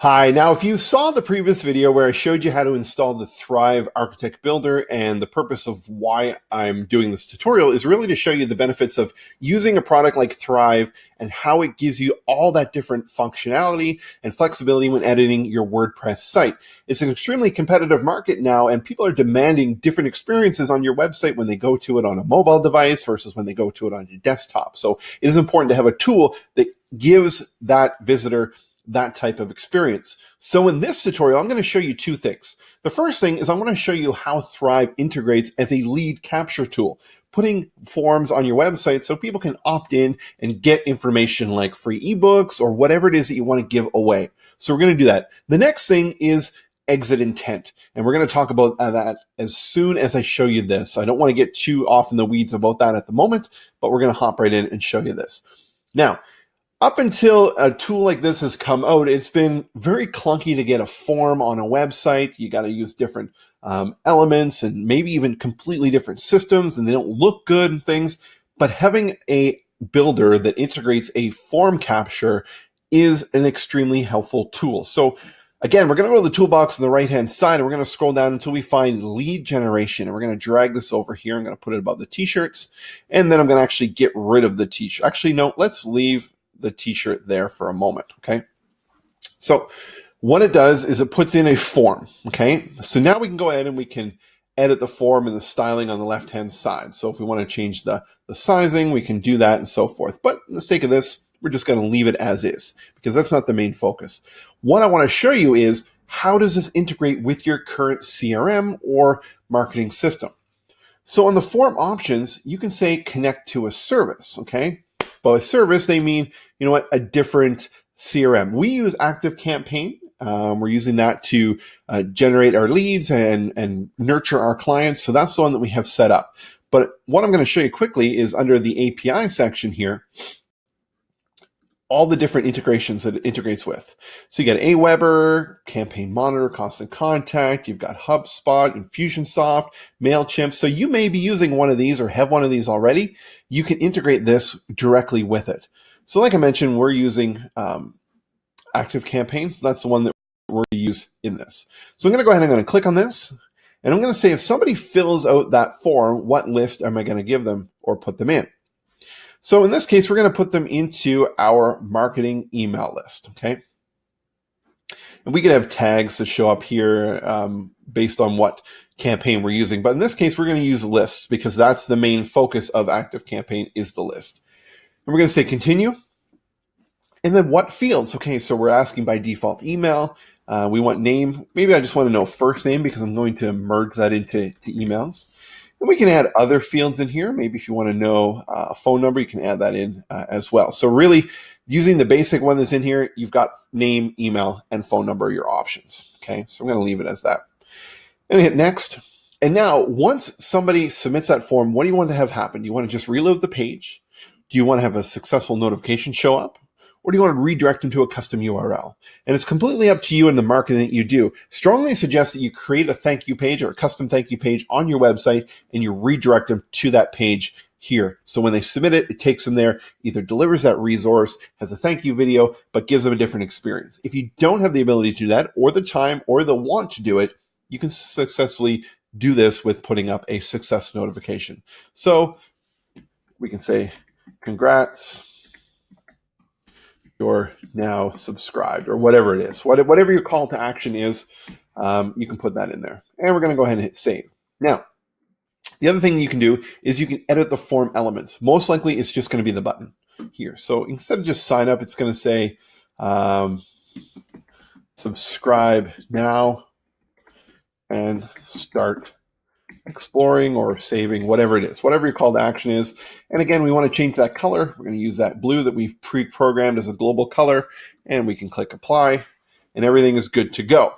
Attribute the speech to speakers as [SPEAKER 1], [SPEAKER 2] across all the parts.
[SPEAKER 1] Hi, now if you saw the previous video where I showed you how to install the Thrive Architect Builder, and the purpose of why I'm doing this tutorial is really to show you the benefits of using a product like Thrive and how it gives you all that different functionality and flexibility when editing your WordPress site. It's an extremely competitive market now, and people are demanding different experiences on your website when they go to it on a mobile device versus when they go to it on your desktop. So it is important to have a tool that gives that visitor that type of experience. So in this tutorial, I'm going to show you two things. The first thing is I'm going to show you how Thrive integrates as a lead capture tool, putting forms on your website so people can opt in and get information like free ebooks or whatever it is that you want to give away. So we're going to do that. The next thing is exit intent. And we're going to talk about that as soon as I show you this. I don't want to get too off in the weeds about that at the moment, but we're going to hop right in and show you this. Now, up until a tool like this has come out, it's been very clunky to get a form on a website. You got to use different elements and maybe even completely different systems, and they don't look good and things. But having a builder that integrates a form capture is an extremely helpful tool. So again, we're going to go to the toolbox on the right-hand side, and we're going to scroll down until we find lead generation. And we're going to drag this over here. I'm going to put it above the t-shirts, and then I'm going to actually get rid of the t-shirt. Actually, no, let's leave the t-shirt there for a moment, okay? So what it does is it puts in a form, okay? So now we can go ahead and we can edit the form and the styling on the left-hand side. So if we want to change the sizing, we can do that and so forth. But for the sake of this, we're just going to leave it as is because that's not the main focus. What I want to show you is how does this integrate with your current CRM or marketing system? So on the form options, you can say connect to a service, okay? By service, they mean, you know what, a different CRM. We use ActiveCampaign. We're using that to generate our leads and nurture our clients. So that's the one that we have set up. But what I'm going to show you quickly is under the API section here, all the different integrations that it integrates with. So you got Aweber, Campaign Monitor, Constant Contact, you've got HubSpot, Infusionsoft, MailChimp. So you may be using one of these or have one of these already. You can integrate this directly with it. So like I mentioned, we're using ActiveCampaign. So that's the one that we're going to use in this. So I'm going to go ahead and I'm going to click on this. And I'm going to say if somebody fills out that form, what list am I going to give them or put them in? So in this case, we're going to put them into our marketing email list, okay? And we could have tags that show up here based on what campaign we're using. But in this case, we're going to use lists because that's the main focus of ActiveCampaign is the list. And we're going to say continue. And then what fields? Okay, so we're asking by default email. We want name. Maybe I just want to know first name because I'm going to merge that into emails. And we can add other fields in here. Maybe if you want to know a phone number, you can add that in as well. So really, using the basic one that's in here, you've got name, email, and phone number, your options. Okay, so I'm going to leave it as that. And hit next. And now, once somebody submits that form, what do you want to have happen? Do you want to just reload the page? Do you want to have a successful notification show up? Or do you want to redirect them to a custom URL? And it's completely up to you and the marketing that you do. Strongly suggest that you create a thank you page or a custom thank you page on your website and you redirect them to that page here. So when they submit it, it takes them there, either delivers that resource, has a thank you video, but gives them a different experience. If you don't have the ability to do that or the time or the want to do it, you can successfully do this with putting up a success notification. So we can say, congrats, you're now subscribed, or whatever it is. Whatever your call to action is, you can put that in there. And we're going to go ahead and hit save. Now, the other thing you can do is you can edit the form elements. Most likely, it's just going to be the button here. So instead of just sign up, it's going to say subscribe now and start exploring or saving, whatever it is, whatever your call to action is. And again, we want to change that color. We're going to use that blue that we've pre-programmed as a global color, and we can click apply, and everything is good to go.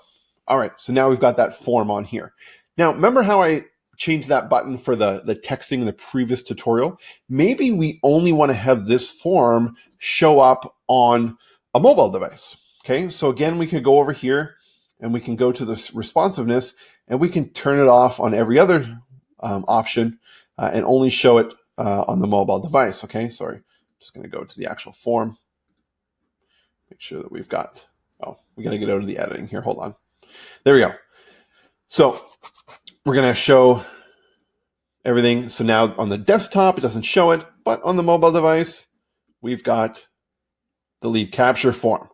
[SPEAKER 1] All right, so now we've got that form on here. Now, remember how I changed that button for the texting in the previous tutorial? Maybe we only want to have this form show up on a mobile device. Okay, so again, we could go over here and we can go to this responsiveness and we can turn it off on every other option and only show it on the mobile device. Okay, sorry, just going to go to the actual form. Make sure that we've got Oh, we got to get out of the editing here. Hold on. There we go. So we're going to show everything. So now on the desktop, it doesn't show it, but on the mobile device, we've got the lead capture form.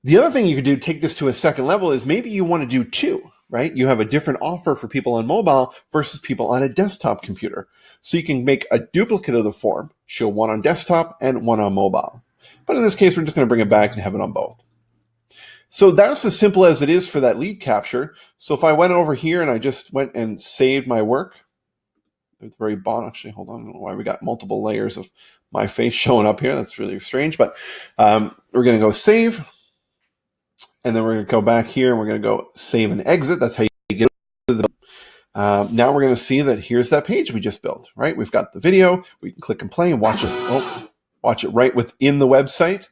[SPEAKER 1] The other thing you could do, take this to a second level, is maybe you want to do two, right? You have a different offer for people on mobile versus people on a desktop computer. So you can make a duplicate of the form, show one on desktop and one on mobile. But in this case, we're just going to bring it back and have it on both. So that's as simple as it is for that lead capture. So if I went over here and I just went and saved my work, at the very bottom, actually, hold on, I don't know why we got multiple layers of my face showing up here. That's really strange, but we're going to go save. And then we're going to go back here and we're going to go save and exit. That's how you get to the now we're going to see that here's that page we just built, right? We've got the video. We can click and play and watch it. Watch it right within the website.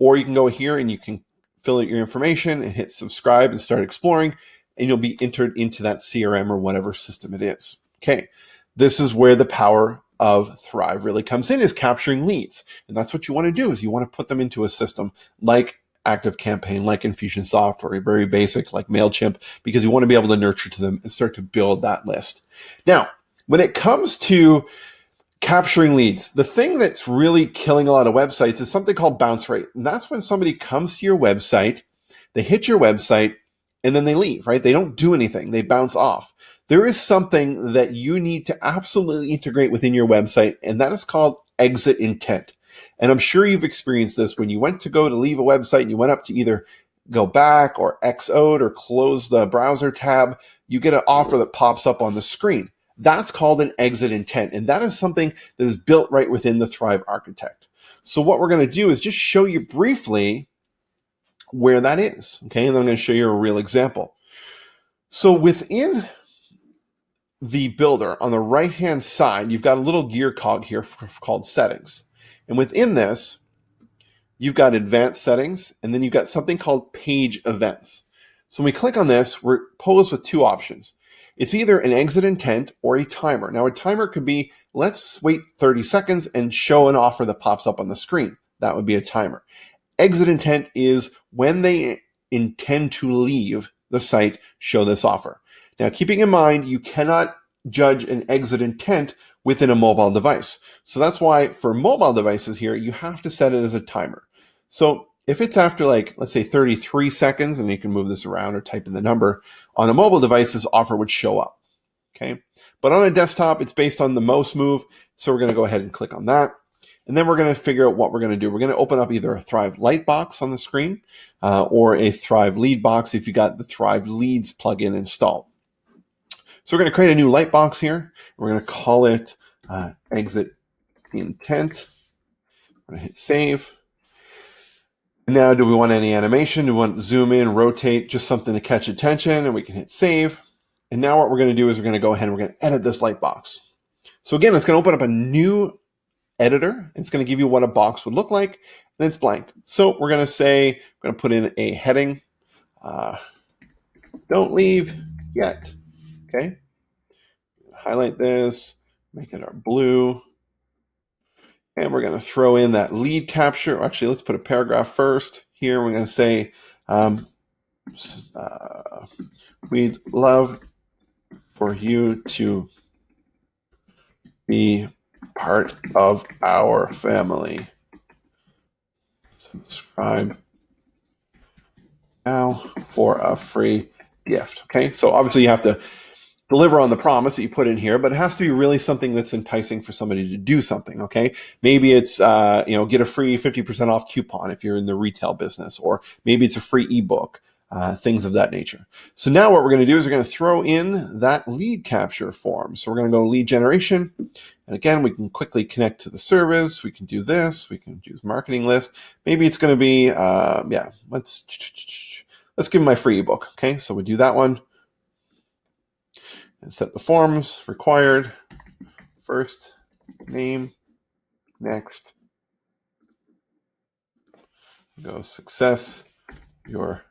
[SPEAKER 1] Or you can go here and you can fill out your information and hit subscribe and start exploring. And you'll be entered into that CRM or whatever system it is. Okay. This is where the power of Thrive really comes in, is capturing leads. And that's what you want to do, is you want to put them into a system like ActiveCampaign, like Infusionsoft, or very basic like MailChimp, because you want to be able to nurture to them and start to build that list. Now, when it comes to capturing leads, the thing that's really killing a lot of websites is something called bounce rate. And that's when somebody comes to your website, they hit your website, and then they leave, right? They don't do anything. They bounce off. There is something that you need to absolutely integrate within your website, and that is called exit intent. And I'm sure you've experienced this when you went to go to leave a website and you went up to either go back or X out or close the browser tab, you get an offer that pops up on the screen. That's called an exit intent. And that is something that is built right within the Thrive Architect. So what we're going to do is just show you briefly where that is. Okay. And then I'm going to show you a real example. So within the builder on the right-hand side, you've got a little gear cog here called settings. And within this, you've got advanced settings, and then you've got something called page events. So when we click on this, we're posed with two options. It's either an exit intent or a timer. Now, a timer could be, let's wait 30 seconds and show an offer that pops up on the screen. That would be a timer. Exit intent is when they intend to leave the site, show this offer. Now, keeping in mind, you cannot judge an exit intent within a mobile device. So that's why for mobile devices here, you have to set it as a timer. So if it's after, like, let's say 33 seconds, and you can move this around or type in the number, on a mobile device, this offer would show up. Okay. But on a desktop, it's based on the mouse move. So we're going to go ahead and click on that. And then we're going to figure out what we're going to do. We're going to open up either a Thrive Light box on the screen or a Thrive Lead box if you got the Thrive Leads plugin installed. So we're going to create a new light box here. We're going to call it exit intent. We're going to hit save. And now, do we want any animation? Do we want to zoom in, rotate, just something to catch attention? And we can hit save. And now what we're going to do is we're going to go ahead and we're going to edit this light box. So again, it's going to open up a new editor. It's going to give you what a box would look like, and it's blank. So we're going to say, we're going to put in a heading. Don't leave yet. Okay. Highlight this, make it our blue. And we're going to throw in that lead capture. Actually, let's put a paragraph first. Here, we're going to say, we'd love for you to be part of our family. Subscribe now for a free gift. Okay, so obviously you have to deliver on the promise that you put in here, but it has to be really something that's enticing for somebody to do something. Okay, maybe it's get a free 50% off coupon if you're in the retail business, or maybe it's a free ebook, things of that nature. So now what we're going to do is we're going to throw in that lead capture form. So we're going to go lead generation, and again we can quickly connect to the service. We can do this. We can use marketing list. Maybe it's going to be let's give them my free ebook. Okay, so we do that one. And set the forms required. First name, next. Go success. Your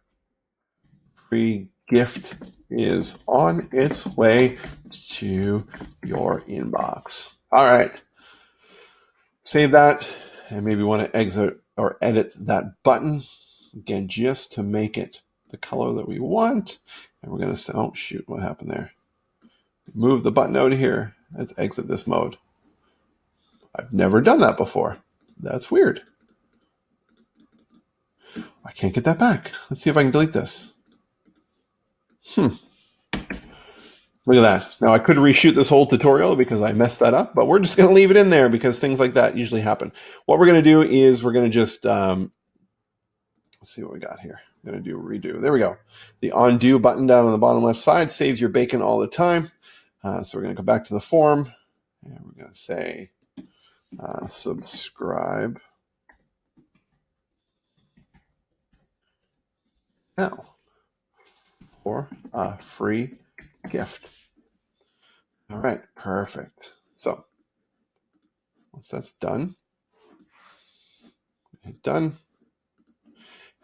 [SPEAKER 1] free gift is on its way to your inbox. All right. Save that, and maybe want to exit or edit that button. again, just to make it the color that we want. And we're going to say, oh, shoot, what happened there? Move the button out of here. Let's exit this mode. I've never done that before. That's weird. I can't get that back. Let's see if I can delete this. Look at that. Now I could reshoot this whole tutorial because I messed that up, but we're just going to leave it in there because things like that usually happen. What we're going to do is we're going to just, let's see what we got here. I'm going to do redo. There we go. The undo button down on the bottom left side saves your bacon all the time. So we're going to go back to the form and we're going to say subscribe now for a free gift. All right, perfect. So once that's done, hit done.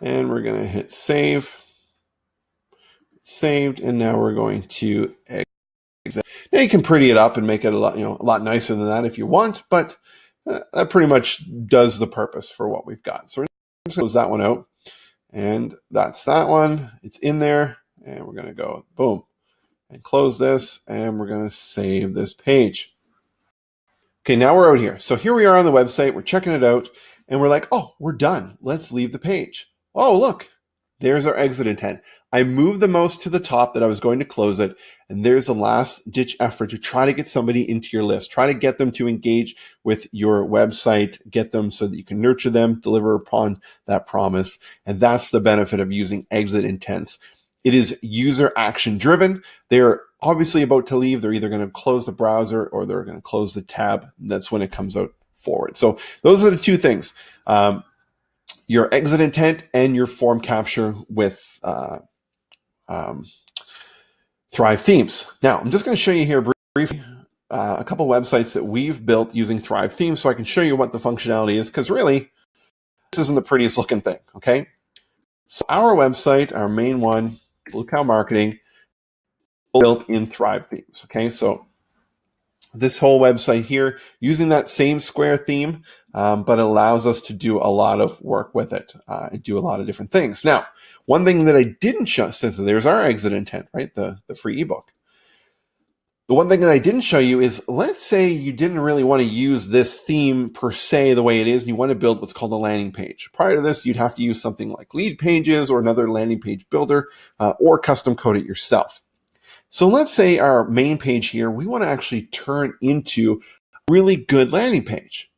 [SPEAKER 1] And we're going to hit save. Saved, and now we're going to exit. Now you can pretty it up and make it a lot nicer than that if you want, but that pretty much does the purpose for what we've got. So we're just going to close that one out, and that's that one. It's in there, and we're going to go boom and close this, and we're going to save this page. Okay, now we're out here. So here we are on the website. We're checking it out, and we're like, oh, we're done. Let's leave the page. Oh, look. There's our exit intent. I moved the mouse to the top that I was going to close it, and there's a last ditch effort to try to get somebody into your list, try to get them to engage with your website, get them so that you can nurture them, deliver upon that promise. And that's the benefit of using exit intents. It is user action driven. They're obviously about to leave. They're either going to close the browser or they're going to close the tab. That's when it comes out forward. So those are the two things. Your exit intent and your form capture with ThriveThemes. Now, I'm just going to show you here briefly a couple websites that we've built using ThriveThemes so I can show you what the functionality is, because really, this isn't the prettiest looking thing, okay? So our website, our main one, Blue Cow Marketing, built in ThriveThemes, okay? So this whole website here, using that same square theme, but it allows us to do a lot of work with it and do a lot of different things. Now, one thing that I didn't show, since there's our exit intent, right? The free ebook. The one thing that I didn't show you is, let's say you didn't really want to use this theme per se the way it is, and you want to build what's called a landing page. Prior to this, you'd have to use something like Lead Pages or another landing page builder or custom code it yourself. So let's say our main page here, we want to actually turn into a really good landing page.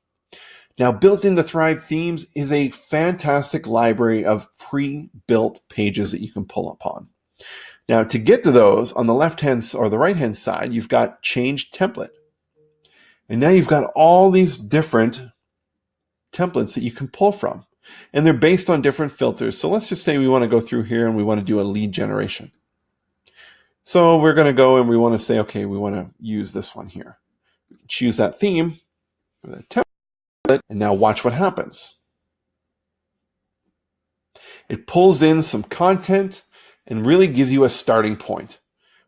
[SPEAKER 1] Now, built into ThriveThemes is a fantastic library of pre-built pages that you can pull upon. Now, to get to those, on the left-hand or the right-hand side, you've got Change Template. And now you've got all these different templates that you can pull from. And they're based on different filters. So let's just say we want to go through here and we want to do a lead generation. So we're going to go and we want to say, okay, we want to use this one here. Choose that theme, that template, and now watch what happens. It pulls in some content and really gives you a starting point,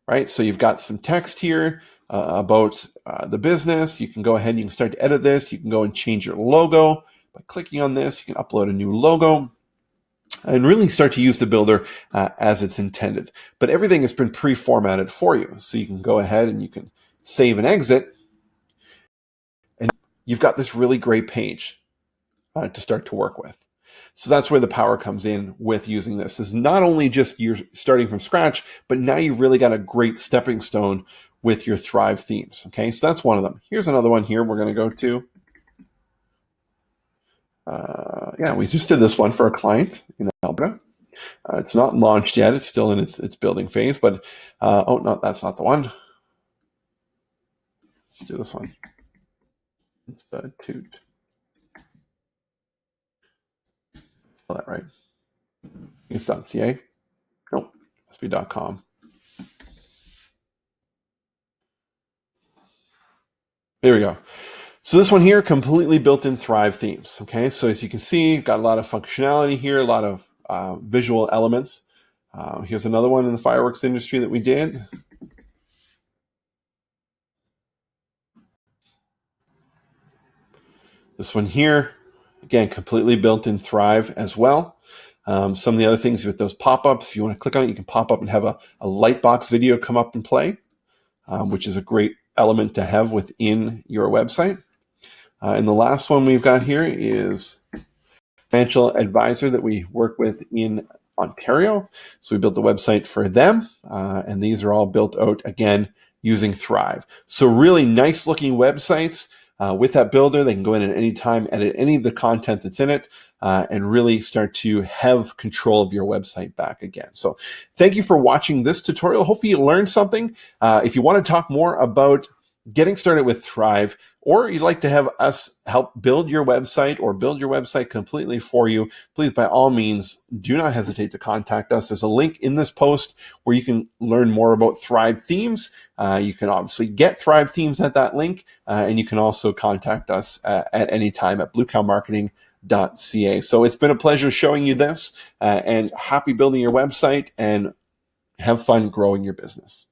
[SPEAKER 1] right? So you've got some text here about the business. You can go ahead and you can start to edit this. You can go and change your logo by clicking on this. You can upload a new logo and really start to use the builder as it's intended. But everything has been pre-formatted for you. So you can go ahead and you can save and exit. And you've got this really great page to start to work with. So that's where the power comes in with using this. Is not only just you're starting from scratch, but now you've really got a great stepping stone with your ThriveThemes. Okay, so that's one of them. Here's another one here we're going to go to. Yeah, we just did this one for a client in Alberta. It's not launched yet. It's still in its building phase, but oh, no, that's not the one. Let's do this one. It's Toot. Spell that right. It's .ca. Nope, must be .com. There we go. So this one here, completely built in ThriveThemes. Okay, so as you can see, got a lot of functionality here, a lot of visual elements. Here's another one in the fireworks industry that we did. This one here, again, completely built in Thrive as well. Some of the other things with those pop-ups, if you want to click on it, you can pop up and have a Lightbox video come up and play, which is a great element to have within your website. And the last one we've got here is financial advisor that we work with in Ontario. So we built the website for them, and these are all built out, again, using Thrive. So really nice looking websites. With that builder, they can go in at any time, edit any of the content that's in it, and really start to have control of your website back again. So thank you for watching this tutorial. Hopefully you learned something. If you want to talk more about getting started with Thrive, or you'd like to have us help build your website or build your website completely for you, please, by all means, do not hesitate to contact us. There's a link in this post where you can learn more about ThriveThemes. You can obviously get ThriveThemes at that link, and you can also contact us at any time at bluecowmarketing.ca. So it's been a pleasure showing you this, and happy building your website, and have fun growing your business.